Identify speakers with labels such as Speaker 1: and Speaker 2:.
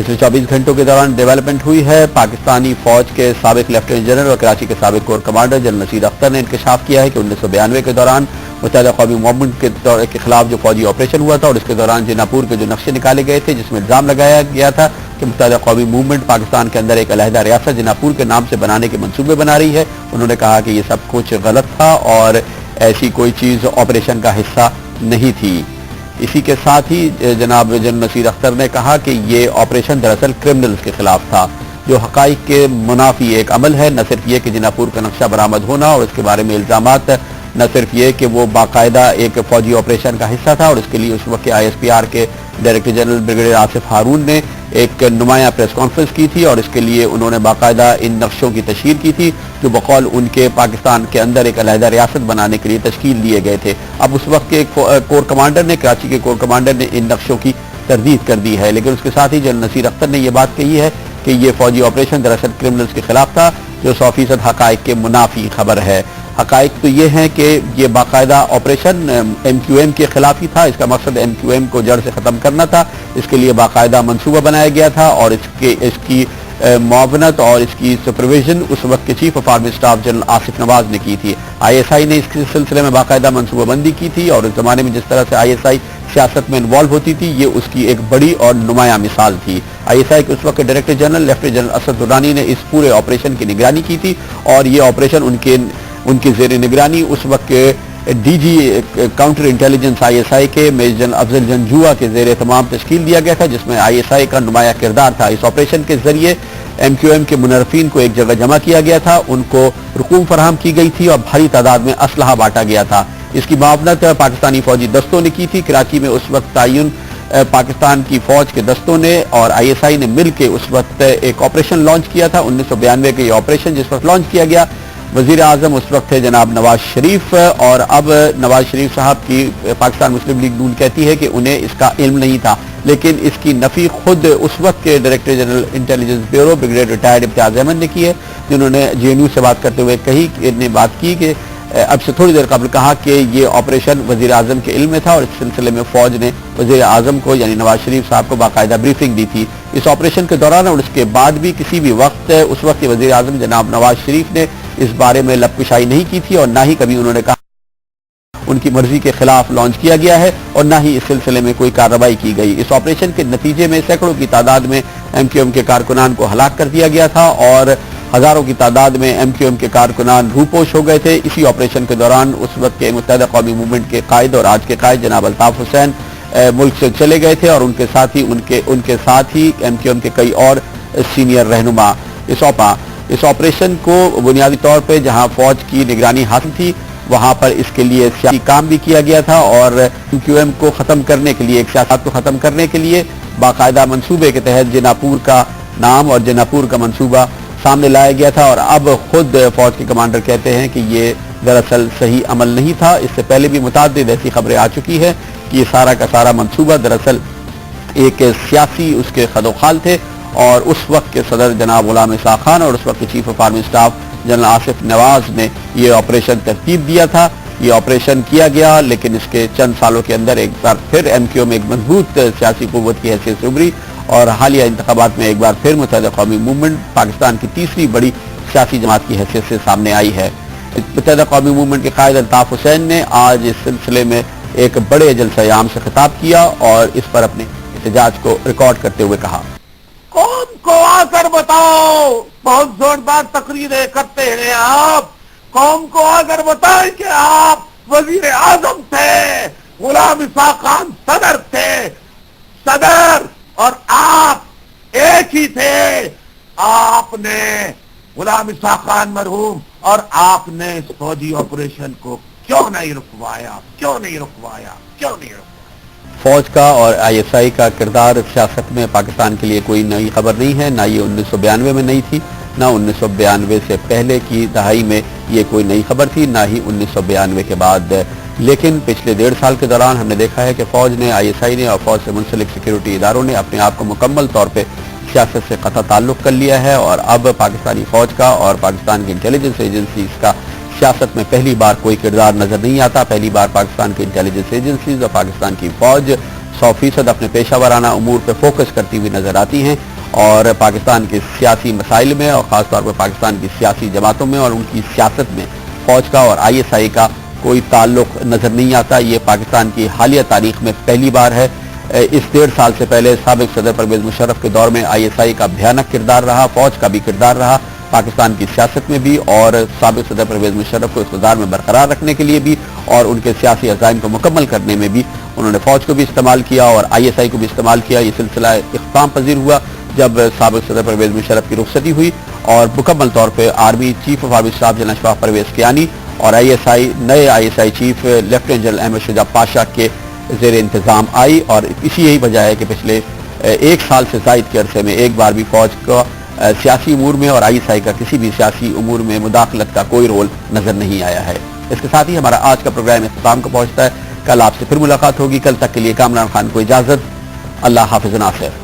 Speaker 1: पिछले 24 घंटों के दौरान डेवलपमेंट हुई है। पाकिस्तानी फौज के साबिक लेफ्टिनेंट जनरल और कराची के साबिक corps commander general Naseer Akhtar ने इंकशाफ किया है कि 1992 के दौरान मुत्तहिदा कौमी मूवमेंट के खिलाफ जो फौजी ऑपरेशन हुआ था और इसके दौरान जिनापुर के जो नक्शे निकाले गए थे, जिसमें इल्जाम लगाया गया था कि मुत्तहिदा कौमी मूवमेंट पाकिस्तान के अंदर एक अलहदा रियासत जिनापुर के नाम से बनाने के मंसूबे बना रही है। उन्होंने कहा कि ये सब कुछ गलत था और ऐसी कोई चीज़ ऑपरेशन का हिस्सा नहीं थी। इसी के साथ ही जनाब जनरल नसीर अख्तर ने कहा कि ये ऑपरेशन दरअसल क्रिमिनल्स के खिलाफ था, जो हकाइक के मुनाफी एक अमल है। न सिर्फ ये कि जिनापुर का नक्शा बरामद होना और उसके बारे में इल्जामात, न सिर्फ ये कि वो बाकायदा एक फौजी ऑपरेशन का हिस्सा था और उसके लिए उस वक्त ISPR के डायरेक्टर जनरल ब्रिगेडियर आसिफ हारून ने एक नुमाया प्रेस कॉन्फ्रेंस की थी और इसके लिए उन्होंने बाकायदा इन नक्शों की तशहीर की थी जो बकौल उनके पाकिस्तान के अंदर एक अलहदा रियासत बनाने के लिए तश्कील दिए गए थे। अब उस वक्त के कोर कमांडर ने, कराची के कोर कमांडर ने इन नक्शों की तरदीद कर दी है, लेकिन उसके साथ ही जनरल नसीर अख्तर ने यह बात कही है कि ये फौजी ऑपरेशन दरअसल क्रिमिनल्स के खिलाफ था, जो 100% हकाइक के मुनाफी खबर है। हकाइक तो ये है कि ये बाकायदा ऑपरेशन MQM के खिलाफ ही था। इसका मकसद MQM को जड़ से ख़त्म करना था। इसके लिए बाकायदा मंसूबा बनाया गया था और इसकी मुआवनत और इसकी सुपरविजन उस वक्त के chief of army staff general Asif Nawaz ने की थी। ISI ने इस सिलसिले में बाकायदा मंसूबाबंदी की थी और उस जमाने में जिस तरह से ISI सियासत में इन्वॉल्व होती थी, ये उसकी एक बड़ी और नुमाया मिसाल थी। ISI के उस वक्त के director general lieutenant general Asad Durrani ने इस पूरे ऑपरेशन की निगरानी की थी और ये ऑपरेशन उनकी ज़ेर निगरानी उस वक्त के DG काउंटर इंटेलिजेंस ISI के मेजर जनरल अफजल जंजुआ के ज़ेर तमाम तश्कील दिया गया था, जिसमें ISI का नुमाया किरदार था। इस ऑपरेशन के जरिए MQM के मुनरफीन को एक जगह जमा किया गया था, उनको रकूम फराहम की गई थी और भारी तादाद में असलहा बांटा गया था। इसकी मुआवनत पाकिस्तानी फौजी दस्तों ने की थी। कराची में उस वक्त तयन पाकिस्तान की फौज के दस्तों ने और ISI ने मिल के उस वक्त एक ऑपरेशन लॉन्च किया था। 1992 के ये ऑपरेशन जिस वक्त लॉन्च किया गया, वजीर आजम उस वक्त थे जनाब नवाज शरीफ और अब नवाज शरीफ साहब की पाकिस्तान मुस्लिम लीग नून कहती है कि उन्हें इसका इल्म नहीं था, लेकिन इसकी नफी खुद उस वक्त के director general intelligence bureau brigadier retired Imtiaz Ahmed ने की है, जिन्होंने GNU से बात करते हुए बात की कि अब से थोड़ी देर कबल कहा कि ये ऑपरेशन वजीर आजम के इल्म में था और इस सिलसिले में फौज ने वजीर आजम को यानी नवाज शरीफ साहब को बाकायदा ब्रीफिंग दी थी। इस ऑपरेशन के दौरान और उसके बाद भी किसी भी वक्त उस वक्त के वजीर आजम जनाब नवाज शरीफ ने इस बारे में लपकुशाई नहीं की थी और ना ही कभी उन्होंने कहा उनकी मर्जी के खिलाफ लॉन्च किया गया है और ना ही इस सिलसिले में कोई कार्रवाई की गई। इस ऑपरेशन के नतीजे में सैकड़ों की तादाद में MQM के कारकुनान को हलाक कर दिया गया था और हजारों की तादाद में MQM के कारकुनान रूपोश हो गए थे। इसी ऑपरेशन के दौरान उस वक्त के मुत्तहिदा कौमी मूवमेंट के कायद और आज के कायद जनाब अल्ताफ हुसैन मुल्क से चले गए थे और उनके साथ ही MQM के कई और सीनियर रहनुमा। इस ऑपरेशन को बुनियादी तौर पर जहां फौज की निगरानी हासिल थी, वहां पर इसके लिए सियासी काम भी किया गया था और MQM को ख़त्म करने के लिए, एक सियासत को ख़त्म करने के लिए बाकायदा मंसूबे के तहत जिनापुर का नाम और जिनापुर का मंसूबा सामने लाया गया था और अब खुद फौज के कमांडर कहते हैं कि ये दरअसल सही अमल नहीं था। इससे पहले भी मुताद्दिद ऐसी खबरें आ चुकी है कि ये सारा का सारा मंसूबा दरअसल एक सियासी उसके खदोखाल थे और उस वक्त के सदर जनाब गुलाम इसाक खान और उस वक्त के chief of army staff general Asif Nawaz ने ये ऑपरेशन तरतीब दिया था। ये ऑपरेशन किया गया, लेकिन इसके चंद सालों के अंदर एक बार फिर MQM एक मजबूत सियासी कुव्वत की हैसियत से उभरी और हालिया इंतखाबात में एक बार फिर मुत्तहिदा कौमी मूवमेंट पाकिस्तान की तीसरी बड़ी सियासी जमात की हैसियत से सामने आई है। मुत्तहिदा कौमी मूवमेंट के कायद अल्ताफ हुसैन ने आज इस सिलसिले में एक बड़े जलसा-ए-आम से खिताब किया और इस पर अपने एहतजाज को रिकॉर्ड करते हुए कहा,
Speaker 2: कौम को आकर बताओ, बहुत जोरदार तकरीरें करते हैं आप, कौम को आकर बताएं कि आप वजीर आजम थे, गुलाम इसाक खान सदर थे, सदर और आप एक ही थे। आपने गुलाम इसाक खान मरहूम और आपने इस फौजी ऑपरेशन को क्यों नहीं रुकवाया?
Speaker 1: फौज का और ISI का किरदार सियासत में पाकिस्तान के लिए कोई नई खबर नहीं है, ना ये 1992 में नहीं थी, ना 1992 से पहले की दहाई में ये कोई नई खबर थी, ना ही 1992 के बाद। लेकिन पिछले 1.5 साल के दौरान हमने देखा है कि फौज ने, ISI ने और फौज से मुंसलिक सिक्योरिटी इदारों ने अपने आप को मुकम्मल तौर पर सियासत से कतई ताल्लुक कर लिया है और अब पाकिस्तानी फौज का और पाकिस्तान की इंटेलिजेंस एजेंसीज का सियासत में पहली बार कोई किरदार नजर नहीं आता। पहली बार पाकिस्तान की इंटेलिजेंस एजेंसीज और पाकिस्तान की फौज 100% अपने पेशा वाराना उमूर पर फोकस करती हुई नजर आती हैं और पाकिस्तान के सियासी मसाइल में और ख़ासतौर पर पाकिस्तान की सियासी जमातों में और उनकी सियासत में फ़ौज का और ISI का कोई ताल्लुक नज़र नहीं आता। ये पाकिस्तान की हालिया तारीख में पहली बार है। इस 1.5 साल से पहले साबिक सदर परवेज़ मुशर्रफ के दौर में ISI का भयानक किरदार रहा, फ़ौज का भी किरदार रहा, पाकिस्तान की सियासत में भी और साबिक सदर परवेज़ मुशर्रफ को इक़्तिदार में बरकरार रखने के लिए भी और उनके सियासी अज़ाइम को मुकम्मल करने में भी उन्होंने फ़ौज को भी इस्तेमाल किया और ISI को भी इस्तेमाल किया। ये सिलसिला इख्तिताम पजीर हुआ जब साबिक सदर परवेज़ मुशर्रफ की रुखसती हुई और मुकम्मल तौर पर army chief of army staff general Ashfaq Parvez Kayani और नए ISI chief lieutenant general Ahmed Shuja Pasha के ज़ेर इंतज़ाम आई और इसी यही वजह है कि पिछले 1 साल से ज़ायद के अरसे में एक बार भी फ़ौज का सियासी उमूर में और ISI का किसी भी सियासी उमूर में मुदाखलत का कोई रोल नज़र नहीं आया है। इसके साथ ही हमारा आज का प्रोग्राम इख्तिताम को पहुँचता है। कल आपसे फिर मुलाकात होगी। कल तक के लिए कामरान खान को इजाज़त। अल्लाह हाफ़िज़ नासिर।